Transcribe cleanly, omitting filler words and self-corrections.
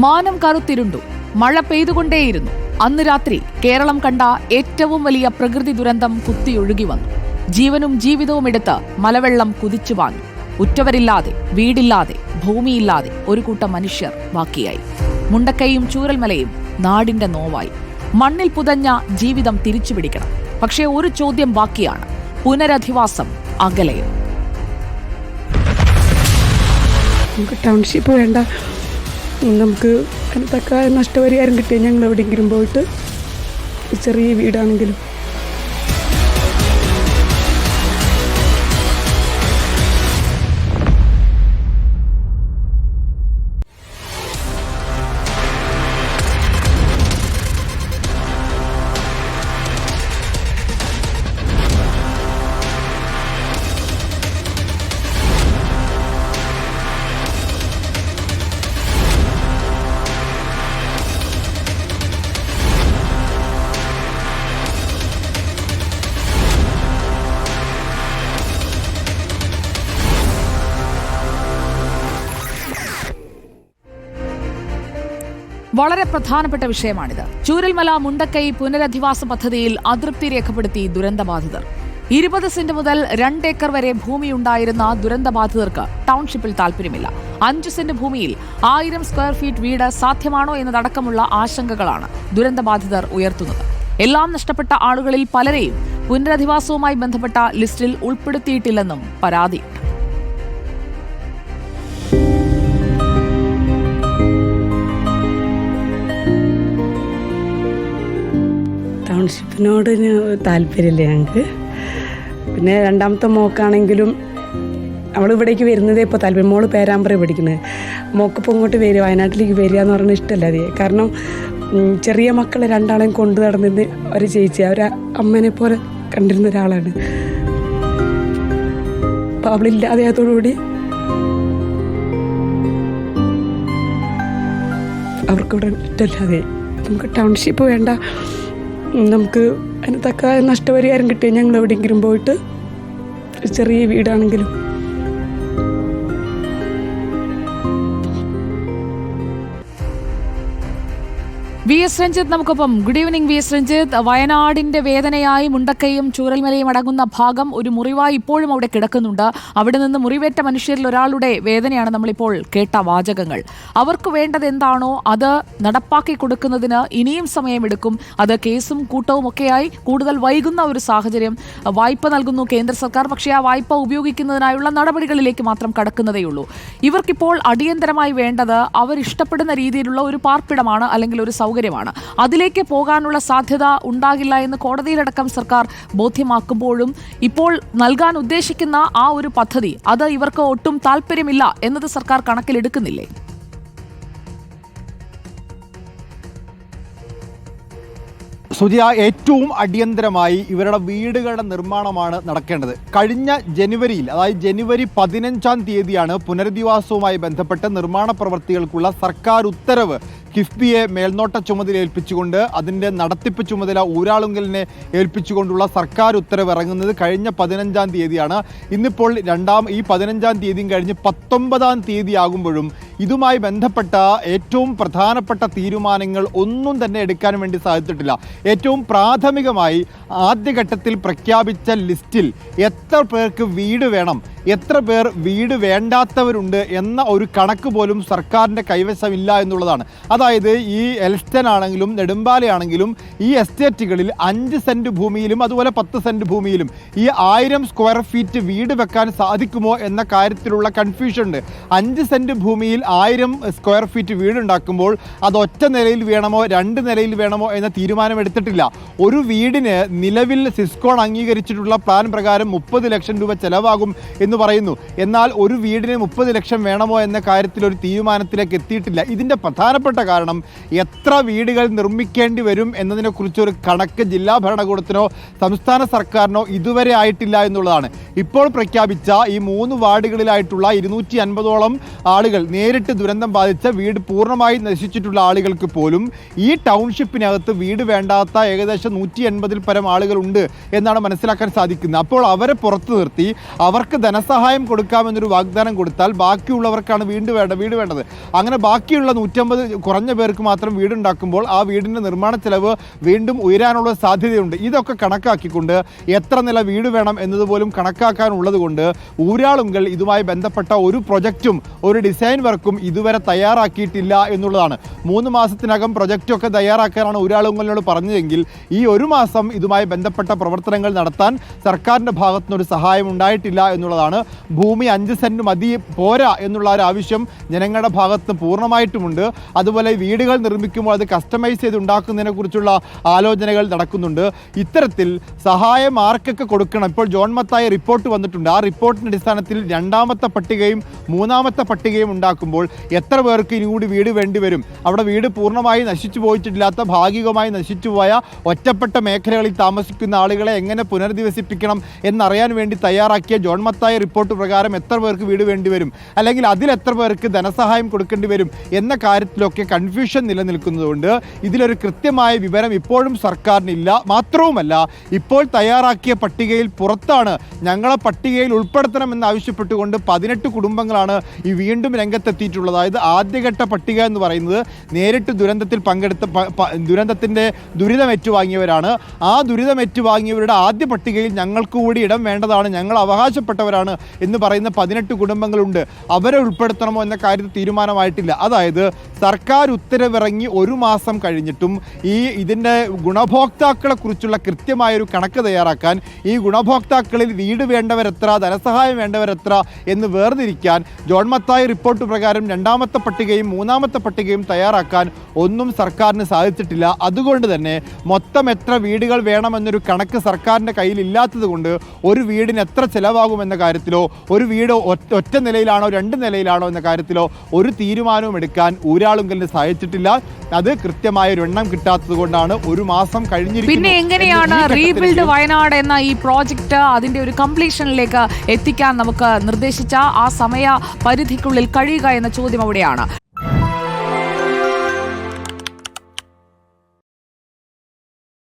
മാനം കറുത്തിരുണ്ടു. മഴ പെയ്തുകൊണ്ടേയിരുന്നു. അന്ന് രാത്രി കേരളം കണ്ട ഏറ്റവും വലിയ പ്രകൃതി ദുരന്തം കുത്തിയൊഴുകി വന്നു. ജീവനും ജീവിതവും എടുത്ത് മലവെള്ളം കുതിച്ചു വാങ്ങി. ഉറ്റവരില്ലാതെ, വീടില്ലാതെ, ഭൂമിയില്ലാതെ ഒരു കൂട്ടം മനുഷ്യർ ബാക്കിയായി. മുണ്ടക്കൈയും ചൂരൽമലയും നാടിന്റെ നോവായി. മണ്ണിൽ പുതഞ്ഞ ജീവിതം തിരിച്ചുപിടിക്കണം. പക്ഷേ ഒരു ചോദ്യം ബാക്കിയാണ്: പുനരധിവാസം അകലെയോ? നമുക്ക് ടൗൺഷിപ്പ് വേണ്ട, നമുക്ക് തക്ക നഷ്ടപരിഹാരം കിട്ടിയ ഞങ്ങൾ എവിടെയെങ്കിലും പോയിട്ട് ചെറിയ വീടാണെങ്കിലും. വളരെ പ്രധാനപ്പെട്ട വിഷയമാണിത്. ചൂരൽമല മുണ്ടക്കൈ പുനരധിവാസ പദ്ധതിയിൽ അതൃപ്തി രേഖപ്പെടുത്തി ദുരന്തബാധിതർ. 20 സെന്റ് മുതൽ 2 ഏക്കർ വരെ ഭൂമിയുണ്ടായിരുന്ന ദുരന്തബാധിതർക്ക് ടൗൺഷിപ്പിൽ താൽപര്യമില്ല. 5 സെന്റ് ഭൂമിയിൽ 1000 സ്ക്വയർ ഫീറ്റ് വീട് സാധ്യമാണോ എന്നതടക്കമുള്ള ആശങ്കകളാണ് ദുരന്തബാധിതർ ഉയർത്തുന്നത്. എല്ലാം നഷ്ടപ്പെട്ട ആളുകളിൽ പലരെയും പുനരധിവാസവുമായി ബന്ധപ്പെട്ട ലിസ്റ്റിൽ ഉൾപ്പെടുത്തിയിട്ടില്ലെന്നും പരാതിയുണ്ട്. ടൗൺഷിപ്പിനോട് താല്പര്യമില്ല ഞങ്ങൾക്ക്. പിന്നെ രണ്ടാമത്തെ മോക്കാണെങ്കിലും അവൾ ഇവിടേക്ക് വരുന്നതേ ഇപ്പോൾ താല്പര്യം. മോള് പേരാമ്പ്ര പഠിക്കുന്നത്. മോക്കിപ്പോൾ ഇങ്ങോട്ട് വരിക, വയനാട്ടിലേക്ക് വരിക എന്ന് പറഞ്ഞാൽ ഇഷ്ടമല്ല അതേ. കാരണം ചെറിയ മക്കളെ രണ്ടാളെയും കൊണ്ടു നടന്നിരുന്ന ഒരു ചേച്ചി, അവരെ അമ്മനെ പോലെ കണ്ടിരുന്ന ഒരാളാണ്. അപ്പോൾ അവളില്ലാതെ അതോടുകൂടി അവർക്കിവിടെ ഇഷ്ടമല്ലാതെ. നമുക്ക് ടൗൺഷിപ്പ് വേണ്ട, നമുക്ക് അതിന് തക്ക നഷ്ടപരിഹാരം കിട്ടിയ ഞങ്ങൾ എവിടെയെങ്കിലും പോയിട്ട് ചെറിയ വീടാണെങ്കിലും. വി എസ് രഞ്ജിത്ത് നമുക്കൊപ്പം. Good evening V S Ranjith. വയനാടിന്റെ വേദനയായി മുണ്ടക്കൈയും ചൂരൽമലയും അടങ്ങുന്ന ഭാഗം ഒരു മുറിവായി ഇപ്പോഴും അവിടെ കിടക്കുന്നുണ്ട്. അവിടെ നിന്ന് മുറിവേറ്റ മനുഷ്യരിൽ ഒരാളുടെ വേദനയാണ് നമ്മളിപ്പോൾ കേട്ട വാചകങ്ങൾ. അവർക്ക് വേണ്ടത് എന്താണോ അത് നടപ്പാക്കി കൊടുക്കുന്നതിന് ഇനിയും സമയമെടുക്കും. അത് കേസും കൂട്ടവും ഒക്കെയായി കൂടുതൽ വൈകുന്ന ഒരു സാഹചര്യം. വായ്പ നൽകുന്നു കേന്ദ്ര സർക്കാർ, പക്ഷേ ആ വായ്പ ഉപയോഗിക്കുന്നതിനായുള്ള നടപടികളിലേക്ക് മാത്രം കടക്കുന്നതേയുള്ളൂ. ഇവർക്കിപ്പോൾ അടിയന്തരമായി വേണ്ടത് അവരിഷ്ടപ്പെടുന്ന രീതിയിലുള്ള ഒരു പാർപ്പിടമാണ്, അല്ലെങ്കിൽ ഒരു സൗകര്യമാണ്. അതിലേക്ക് പോകാനുള്ള സാധ്യത ഉണ്ടാകില്ല എന്ന് കോടതിയിലടക്കം സർക്കാർ ബോധ്യമാക്കുമ്പോഴും ഇപ്പോൾ നൽകാൻ ഉദ്ദേശിക്കുന്ന ആ ഒരു പദ്ധതി അത് ഇവർക്ക് ഒട്ടും താല്പര്യമില്ല എന്നത് സർക്കാർ കണക്കിലെടുക്കുന്നില്ലേ? സുജിയ, ഏറ്റവും അടിയന്തരമായി ഇവരുടെ വീടുകളുടെ നിർമ്മാണമാണ് നടക്കേണ്ടത്. കഴിഞ്ഞ ജനുവരിയിൽ, അതായത് ജനുവരി 15-ാം തീയതിയാണ് പുനരധിവാസവുമായി ബന്ധപ്പെട്ട് നിർമ്മാണ പ്രവൃത്തികൾക്കുള്ള സർക്കാർ ഉത്തരവ് കിഫ്ബിയെ മേൽനോട്ട ചുമതല ഏൽപ്പിച്ചുകൊണ്ട് അതിൻ്റെ നടത്തിപ്പ് ചുമതല ഊരാളുങ്കലിനെ ഏൽപ്പിച്ചുകൊണ്ടുള്ള സർക്കാർ ഉത്തരവ് ഇറങ്ങുന്നത് കഴിഞ്ഞ 15-ാം തീയതിയാണ്. ഇന്നിപ്പോൾ ഈ 15-ാം തീയതിയും കഴിഞ്ഞ് 19-ാം തീയതി ആകുമ്പോഴും ഇതുമായി ബന്ധപ്പെട്ട ഏറ്റവും പ്രധാനപ്പെട്ട തീരുമാനങ്ങൾ ഒന്നും തന്നെ എടുക്കാൻ വേണ്ടി സാധിച്ചിട്ടില്ല. ഏറ്റവും പ്രാഥമികമായി ആദ്യഘട്ടത്തിൽ പ്രഖ്യാപിച്ച ലിസ്റ്റിൽ എത്ര പേർക്ക് വീട് വേണം, എത്ര പേർ വീട് വേണ്ടാത്തവരുണ്ട് എന്ന ഒരു കണക്ക് പോലും സർക്കാരിൻ്റെ കൈവശമില്ല എന്നുള്ളതാണ്. അതായത് ഈ എൽസ്റ്റൺ ആണെങ്കിലും നെടുമ്പാലയാണെങ്കിലും ഈ എസ്റ്റേറ്റുകളിൽ 5 സെൻറ്റ് ഭൂമിയിലും അതുപോലെ 10 സെൻറ്റ് ഭൂമിയിലും ഈ 1000 സ്ക്വയർ ഫീറ്റ് വീട് വെക്കാൻ സാധിക്കുമോ എന്ന കാര്യത്തിലുള്ള കൺഫ്യൂഷൻ ഉണ്ട്. 5 സെൻറ്റ് ഭൂമിയിൽ 1000 സ്ക്വയർ ഫീറ്റ് വീടുണ്ടാക്കുമ്പോൾ അത് ഒറ്റ നിലയിൽ വേണമോ 2 നിലയിൽ വേണമോ എന്ന തീരുമാനം എടുത്തിട്ടില്ല. ഒരു വീടിന് നിലവിൽ സിസ്കോൺ അംഗീകരിച്ചിട്ടുള്ള പ്ലാൻ പ്രകാരം 30 ലക്ഷം രൂപ ചെലവാകും എന്ന് പറയുന്നു. എന്നാൽ ഒരു വീടിന് 30 ലക്ഷം വേണമോ എന്ന കാര്യത്തിൽ ഒരു തീരുമാനത്തിലേക്ക് എത്തിയിട്ടില്ല. ഇതിൻ്റെ പ്രധാനപ്പെട്ട കാരണം എത്ര വീടുകൾ നിർമ്മിക്കേണ്ടി വരും എന്നതിനെക്കുറിച്ചൊരു കണക്ക് ജില്ലാ ഭരണകൂടത്തിനോ സംസ്ഥാന സർക്കാരിനോ ഇതുവരെ ആയിട്ടില്ല എന്നുള്ളതാണ്. ഇപ്പോൾ പ്രഖ്യാപിച്ച ഈ 3 വാർഡുകളിലായിട്ടുള്ള 250ഓളം ആളുകൾ, നേരിട്ട് ദുരന്തം ബാധിച്ച വീട് പൂർണ്ണമായി നശിച്ചിട്ടുള്ള ആളുകൾക്ക് പോലും ഈ ടൗൺഷിപ്പിനകത്ത് വീട് വേണ്ടാത്ത ഏകദേശം 180-ൽ പരം ആളുകളുണ്ട് എന്നാണ് മനസ്സിലാക്കാൻ സാധിക്കുന്നത്. അപ്പോൾ അവരെ പുറത്തു നിർത്തി അവർക്ക് ധനസഹായം കൊടുക്കാമെന്നൊരു വാഗ്ദാനം കൊടുത്താൽ ബാക്കിയുള്ളവർക്കാണ് വീട് വേണ്ടത്. അങ്ങനെ ബാക്കിയുള്ള 150 കുറഞ്ഞ പേർക്ക് മാത്രം വീടുണ്ടാക്കുമ്പോൾ ആ വീടിൻ്റെ നിർമ്മാണ ചെലവ് വീണ്ടും ഉയരാനുള്ള സാധ്യതയുണ്ട്. ഇതൊക്കെ കണക്കാക്കിക്കൊണ്ട് എത്ര നില വീട് വേണം എന്നതുപോലും കണക്കാക്കാനുള്ളത് കൊണ്ട് ഊരാളുങ്കൽ ഇതുമായി ബന്ധപ്പെട്ട ഒരു പ്രൊജക്റ്റും ഒരു ഡിസൈൻ വർക്കും ഇതുവരെ തയ്യാറാക്കിയിട്ടില്ല എന്നുള്ളതാണ്. 3 മാസത്തിനകം പ്രൊജക്റ്റൊക്കെ തയ്യാറാക്കാനാണ് ഊരാളുങ്കലിനോട് പറഞ്ഞതെങ്കിൽ ഈ 1 മാസം ഇതുമായി ബന്ധപ്പെട്ട പ്രവർത്തനങ്ങൾ നടത്താൻ സർക്കാരിൻ്റെ ഭാഗത്തുനിന്നൊരു സഹായം ഉണ്ടായിട്ടില്ല എന്നുള്ളതാണ്. ഭൂമി 5 സെൻറ്റ് മതി പോരാ എന്നുള്ള ഒരു ആവശ്യം ജനങ്ങളുടെ ഭാഗത്ത് പൂർണ്ണമായിട്ടുമുണ്ട്. അതുപോലെ വീടുകൾ നിർമ്മിക്കുമ്പോൾ അത് കസ്റ്റമൈസ് ചെയ്ത് ഉണ്ടാക്കുന്നതിനെ കുറിച്ചുള്ള ആലോചനകൾ നടക്കുന്നുണ്ട്. ഇത്തരത്തിൽ സഹായം ആർക്കൊക്കെ കൊടുക്കണം, ഇപ്പോൾ ജോൺ മത്തായി റിപ്പോർട്ട് വന്നിട്ടുണ്ട്. ആ റിപ്പോർട്ടിൻ്റെ അടിസ്ഥാനത്തിൽ 2ാമത്തെ പട്ടികയും 3ാമത്തെ പട്ടികയും ഉണ്ടാക്കുമ്പോൾ എത്ര പേർക്ക് ഇനി കൂടി വീട് വേണ്ടി വരും, അവിടെ വീട് പൂർണ്ണമായി നശിച്ചു പോയിട്ടില്ലാത്ത ഭാഗികമായി നശിച്ചുപോയ ഒറ്റപ്പെട്ട മേഖലകളിൽ താമസിക്കുന്ന ആളുകളെ എങ്ങനെ പുനരധിവസിപ്പിക്കണം എന്നറിയാൻ വേണ്ടി തയ്യാറാക്കിയ ജോൺ മത്തായി റിപ്പോർട്ട് പ്രകാരം എത്ര പേർക്ക് വീട് വേണ്ടി വരും, അല്ലെങ്കിൽ അതിൽ എത്ര പേർക്ക് ധനസഹായം കൊടുക്കേണ്ടി വരും എന്ന കാര്യത്തിലൊക്കെ കൺഫ്യൂഷൻ നിലനിൽക്കുന്നതുകൊണ്ട് ഇതിലൊരു കൃത്യമായ വിവരം ഇപ്പോഴും സർക്കാരിനില്ല. മാത്രവുമല്ല, ഇപ്പോൾ തയ്യാറാക്കിയ പട്ടികയിൽ പുറത്താണ്. ഞങ്ങളെ പട്ടികയിൽ ഉൾപ്പെടുത്തണമെന്ന് ആവശ്യപ്പെട്ടുകൊണ്ട് 18 കുടുംബങ്ങളാണ് ഈ വീണ്ടും രംഗത്തെത്തിയിട്ടുള്ളത്. അതായത് ആദ്യഘട്ട പട്ടിക എന്ന് പറയുന്നത് നേരിട്ട് ദുരന്തത്തിൽ പങ്കെടുത്ത ദുരന്തത്തിൻ്റെ ദുരിതം ഏറ്റുവാങ്ങിയവരാണ്. ആ ദുരിതം ഏറ്റുവാങ്ങിയവരുടെ ആദ്യ പട്ടികയിൽ ഞങ്ങൾക്ക് കൂടി ഇടം വേണ്ടതാണ്, ഞങ്ങൾ അവകാശപ്പെട്ടവരാണ് എന്ന് പറയുന്ന 18 കുടുംബങ്ങളുണ്ട്. അവരെ ഉൾപ്പെടുത്തണമോ എന്ന കാര്യത്തിൽ തീരുമാനമായിട്ടില്ല. അതായത് സർക്കാർ ഉത്തരവിറങ്ങി 1 മാസം കഴിഞ്ഞിട്ടും ഇതിൻ്റെ ഗുണഭോക്താക്കളെ കുറിച്ചുള്ള കൃത്യമായൊരു കണക്ക് തയ്യാറാക്കാൻ, ഈ ഗുണഭോക്താക്കളിൽ വീട് വേണ്ടവരെത്ര, ധനസഹായം വേണ്ടവരെത്ര എന്ന് വേർതിരിക്കാൻ ജോൺ മത്തായി റിപ്പോർട്ട് പ്രകാരം 2ാമത്തെ പട്ടികയും 3ാമത്തെ പട്ടികയും തയ്യാറാക്കാൻ ഒന്നും സർക്കാരിന് സാധിച്ചിട്ടില്ല. അതുകൊണ്ട് തന്നെ മൊത്തം എത്ര വീടുകൾ വേണമെന്നൊരു കണക്ക് സർക്കാരിൻ്റെ കയ്യിലില്ലാത്തത് കൊണ്ട് ഒരു വീടിന് എത്ര ചിലവാകുമെന്ന കാര്യത്തിലോ, ഒരു വീട് ഒറ്റ നിലയിലാണോ 2 നിലയിലാണോ എന്ന കാര്യത്തിലോ ഒരു തീരുമാനവും എടുക്കാൻ ഊരാളുങ്കലിന് സാധിച്ചിട്ടില്ല. അത് കൃത്യമായ ഒരു എണ്ണം കിട്ടാത്തത് കൊണ്ടാണ് 1 മാസം കഴിഞ്ഞിരിക്കുന്നത്. പിന്നെ എങ്ങനെയാണ് റീബിൽഡ് വയനാട് എന്ന ഈ പ്രോജക്റ്റ് അതിന്റെ ഒരു കംപ്ലീഷനിലേക്ക് എത്തിക്കാൻ നമുക്ക് നിർദ്ദേശിച്ച ആ സമയ പരിധിക്കുള്ളിൽ കഴിയുക എന്ന ചോദ്യം അവിടെയാണ്.